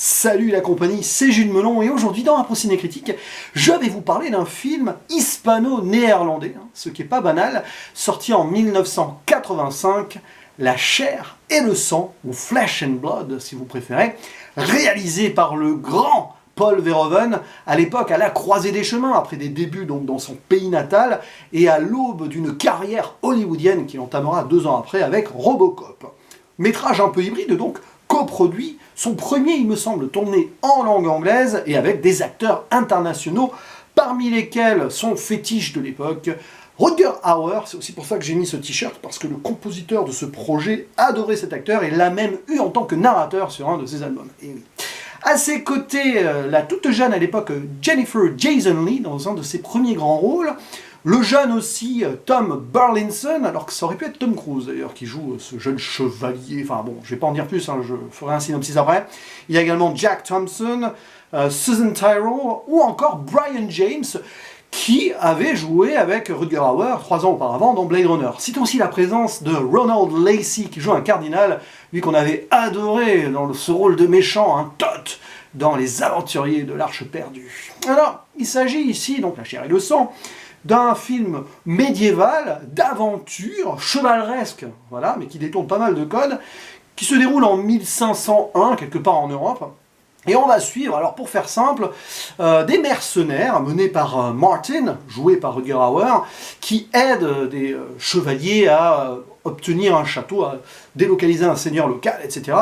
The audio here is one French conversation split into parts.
Salut la compagnie, c'est Jules Melon et aujourd'hui dans Impro Ciné Critique, je vais vous parler d'un film hispano-néerlandais, ce qui est pas banal, sorti en 1985, La chair et le sang, ou Flesh and Blood si vous préférez, réalisé par le grand Paul Verhoeven, à l'époque à la croisée des chemins, après des débuts donc dans son pays natal, et à l'aube d'une carrière hollywoodienne qu'il entamera 2 ans après avec Robocop. Métrage un peu hybride donc, coproduit, son premier il me semble tourné en langue anglaise et avec des acteurs internationaux, parmi lesquels son fétiche de l'époque, Rutger Hauer. C'est aussi pour ça que j'ai mis ce t-shirt, parce que le compositeur de ce projet adorait cet acteur et l'a même eu en tant que narrateur sur un de ses albums. Et oui. À ses côtés, la toute jeune à l'époque Jennifer Jason Leigh dans un de ses premiers grands rôles. Le jeune aussi Tom Burlinson, alors que ça aurait pu être Tom Cruise d'ailleurs qui joue ce jeune chevalier. Enfin bon, je vais pas en dire plus, je ferai un synopsis après. Il y a également Jack Thompson, Susan Tyrrell ou encore Brian James qui avait joué avec Rutger Hauer 3 ans auparavant dans Blade Runner. Citons aussi la présence de Ronald Lacey qui joue un cardinal, lui qu'on avait adoré dans ce rôle de méchant, un Toth, dans Les Aventuriers de l'Arche perdue. Alors, il s'agit ici, donc La chair et le sang, d'un film médiéval, d'aventure, chevaleresque, voilà, mais qui détourne pas mal de codes, qui se déroule en 1501, quelque part en Europe. Et on va suivre, alors pour faire simple, des mercenaires menés par Martin, joué par Rutger Hauer, qui aident des chevaliers à obtenir un château, à délocaliser un seigneur local, etc.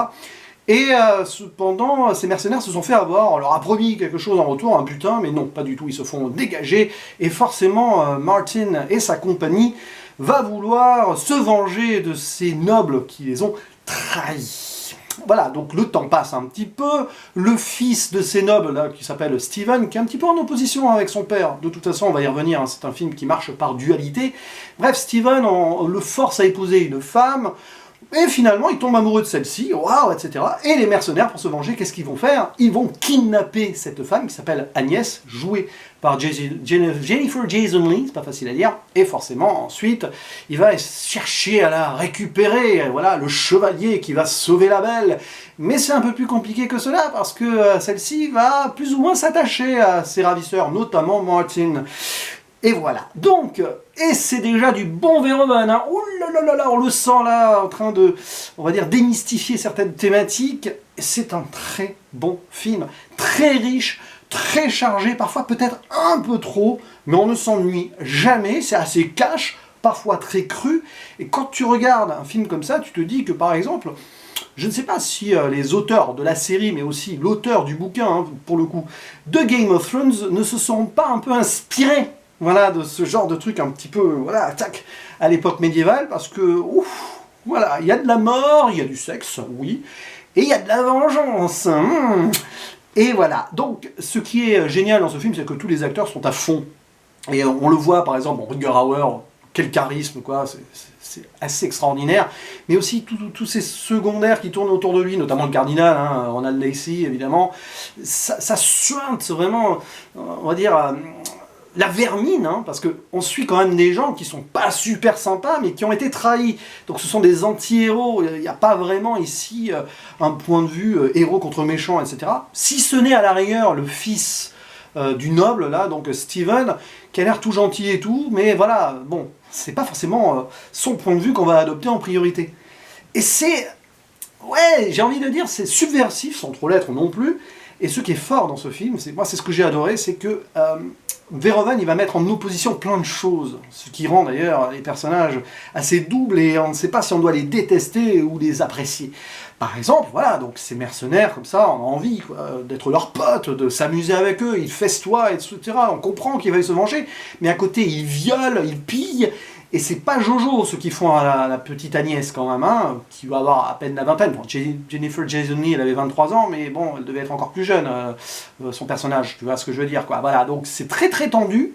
Et cependant, ces mercenaires se sont fait avoir, on leur a promis quelque chose en retour, un butin, mais non, pas du tout, ils se font dégager, et forcément, Martin et sa compagnie va vouloir se venger de ces nobles qui les ont trahis. Voilà, donc le temps passe un petit peu, le fils de ces nobles, là, qui s'appelle Steven, qui est un petit peu en opposition avec son père, de toute façon on va y revenir, c'est un film qui marche par dualité. Bref, Steven le force à épouser une femme, et finalement, il tombe amoureux de celle-ci, waouh, etc. Et les mercenaires, pour se venger, qu'est-ce qu'ils vont faire? Ils vont kidnapper cette femme qui s'appelle Agnès, jouée par Jennifer Jason Leigh, c'est pas facile à dire. Et forcément, ensuite, il va chercher à la récupérer. Voilà, le chevalier qui va sauver la belle. Mais c'est un peu plus compliqué que cela, parce que celle-ci va plus ou moins s'attacher à ses ravisseurs, notamment Martin. Et voilà, donc, et c'est déjà du bon Verhoeven, hein. Ouh là là là, on le sent là, en train de, on va dire, démystifier certaines thématiques. C'est un très bon film, très riche, très chargé, parfois peut-être un peu trop, mais on ne s'ennuie jamais, c'est assez cash, parfois très cru. Et quand tu regardes un film comme ça, tu te dis que par exemple, je ne sais pas si les auteurs de la série, mais aussi l'auteur du bouquin, hein, pour le coup, de Game of Thrones, ne se sont pas un peu inspirés, voilà, de ce genre de truc un petit peu, voilà, tac, à l'époque médiévale, parce que, ouf, voilà, il y a de la mort, il y a du sexe, oui, et il y a de la vengeance, et voilà. Donc, ce qui est génial dans ce film, c'est que tous les acteurs sont à fond, et on le voit, par exemple, Rutger Hauer, quel charisme, quoi, c'est assez extraordinaire, mais aussi tous ces secondaires qui tournent autour de lui, notamment le cardinal, hein, Ronald Lacey, évidemment, ça suinte vraiment, on va dire, la vermine, hein, parce qu'on suit quand même des gens qui sont pas super sympas, mais qui ont été trahis. Donc ce sont des anti-héros, il n'y a pas vraiment ici un point de vue héros contre méchant, etc. Si ce n'est à la rigueur le fils du noble, là, donc Steven, qui a l'air tout gentil et tout, mais voilà, bon, c'est pas forcément son point de vue qu'on va adopter en priorité. Et c'est, ouais, j'ai envie de dire, c'est subversif, sans trop l'être non plus, et ce qui est fort dans ce film, moi c'est ce que j'ai adoré, c'est que Verhoeven il va mettre en opposition plein de choses, ce qui rend d'ailleurs les personnages assez doubles et on ne sait pas si on doit les détester ou les apprécier. Par exemple, voilà, donc ces mercenaires comme ça, on a envie d'être leurs potes, de s'amuser avec eux, ils festoient, etc. On comprend qu'ils veulent se venger, mais à côté ils violent, ils pillent. Et c'est pas Jojo ceux qui font à la petite Agnès quand même, hein, qui va avoir à peine la vingtaine. Bon, Jennifer Jason Leigh, elle avait 23 ans, mais bon, elle devait être encore plus jeune, son personnage, tu vois ce que je veux dire, quoi. Voilà, donc c'est très très tendu,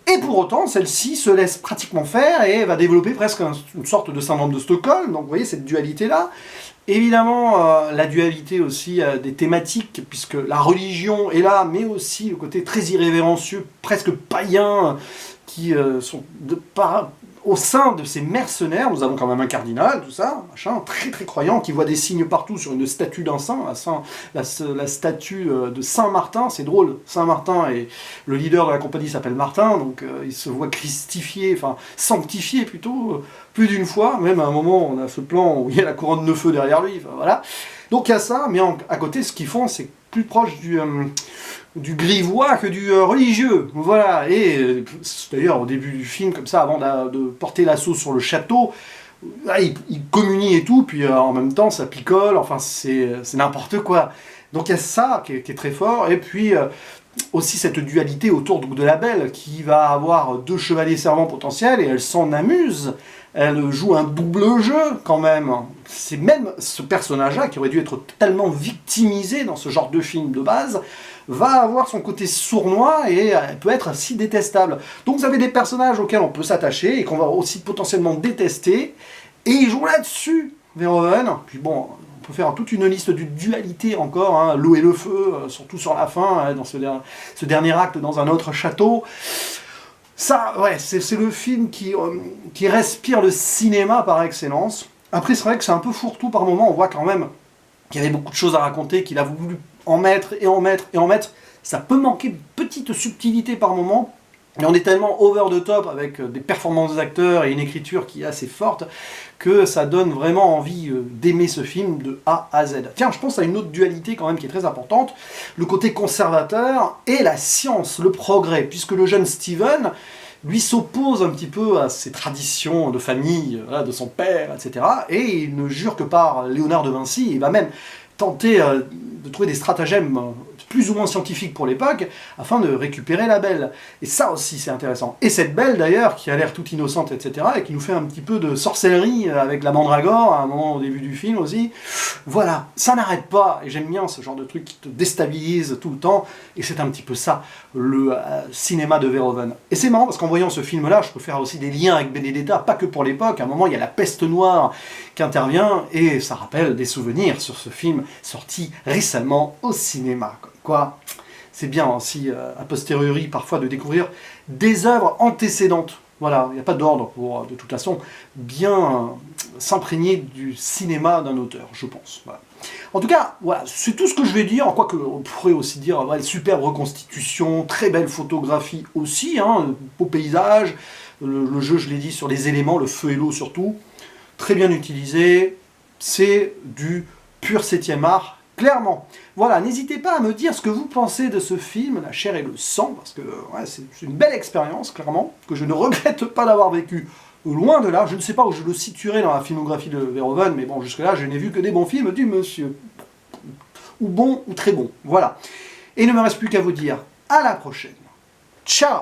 et pour autant, celle-ci se laisse pratiquement faire, et va développer presque une sorte de syndrome de Stockholm, donc vous voyez cette dualité-là. Évidemment, la dualité aussi des thématiques, puisque la religion est là, mais aussi le côté très irrévérencieux, presque païen, qui sont au sein de ces mercenaires, nous avons quand même un cardinal, tout ça, machin, très très croyant, qui voit des signes partout sur une statue d'un saint, la statue de Saint Martin, c'est drôle, Saint Martin, et le leader de la compagnie s'appelle Martin, donc il se voit christifié, enfin sanctifié plutôt, plus d'une fois, même à un moment on a ce plan où il y a la couronne de feu derrière lui, enfin, voilà. Donc il y a ça, mais à côté ce qu'ils font c'est plus proche du grivois que du religieux, voilà, et d'ailleurs au début du film, comme ça, avant de porter l'assaut sur le château, là, il communie et tout, puis en même temps ça picole, enfin c'est n'importe quoi. Donc il y a ça qui est très fort, et puis aussi cette dualité autour de la Belle, qui va avoir 2 chevaliers servants potentiels, et elle s'en amuse, elle joue un double jeu quand même. C'est même ce personnage-là, qui aurait dû être tellement victimisé dans ce genre de film de base, va avoir son côté sournois et elle peut être si détestable. Donc vous avez des personnages auxquels on peut s'attacher et qu'on va aussi potentiellement détester, et ils jouent là-dessus, Verhoeven. Puis bon, on peut faire toute une liste de dualité encore, hein, l'eau et le feu, surtout sur la fin, hein, dans ce dernier acte dans un autre château. Ça, ouais, c'est le film qui respire le cinéma par excellence. Après, c'est vrai que c'est un peu fourre-tout par moment, on voit quand même qu'il y avait beaucoup de choses à raconter, qu'il a voulu en mettre et en mettre et en mettre. Ça peut manquer de petites subtilités par moment, mais on est tellement over the top avec des performances d'acteurs et une écriture qui est assez forte que ça donne vraiment envie d'aimer ce film de A à Z. Tiens, je pense à une autre dualité quand même qui est très importante, le côté conservateur et la science, le progrès, puisque le jeune Steven, lui, s'oppose un petit peu à ces traditions de famille, de son père, etc. Et il ne jure que par Léonard de Vinci, il va même tenter de trouver des stratagèmes plus ou moins scientifiques pour l'époque, afin de récupérer la Belle. Et ça aussi, c'est intéressant. Et cette Belle, d'ailleurs, qui a l'air toute innocente, etc., et qui nous fait un petit peu de sorcellerie avec la mandragore, à un moment au début du film aussi, voilà, ça n'arrête pas, et j'aime bien ce genre de truc qui te déstabilise tout le temps, et c'est un petit peu ça, le cinéma de Verhoeven. Et c'est marrant, parce qu'en voyant ce film-là, je peux faire aussi des liens avec Benedetta, pas que pour l'époque, à un moment, il y a la peste noire qui intervient, et ça rappelle des souvenirs sur ce film sorti récemment au cinéma. Quoi, c'est bien aussi, a posteriori, parfois, de découvrir des œuvres antécédentes. Voilà, il n'y a pas d'ordre pour, de toute façon, bien s'imprégner du cinéma d'un auteur, je pense. Voilà. En tout cas, voilà, c'est tout ce que je vais dire, quoique on pourrait aussi dire, ouais, superbe reconstitution, très belle photographie aussi, hein, beau paysage, le jeu, je l'ai dit, sur les éléments, le feu et l'eau surtout, très bien utilisé, c'est du pur 7e art, clairement. Voilà, n'hésitez pas à me dire ce que vous pensez de ce film, La chair et le sang, parce que ouais, c'est une belle expérience, clairement, que je ne regrette pas d'avoir vécu. Loin de là, je ne sais pas où je le situerai dans la filmographie de Verhoeven, mais bon, jusque-là, je n'ai vu que des bons films du monsieur. Ou bons, ou très bons, voilà. Et il ne me reste plus qu'à vous dire à la prochaine. Ciao!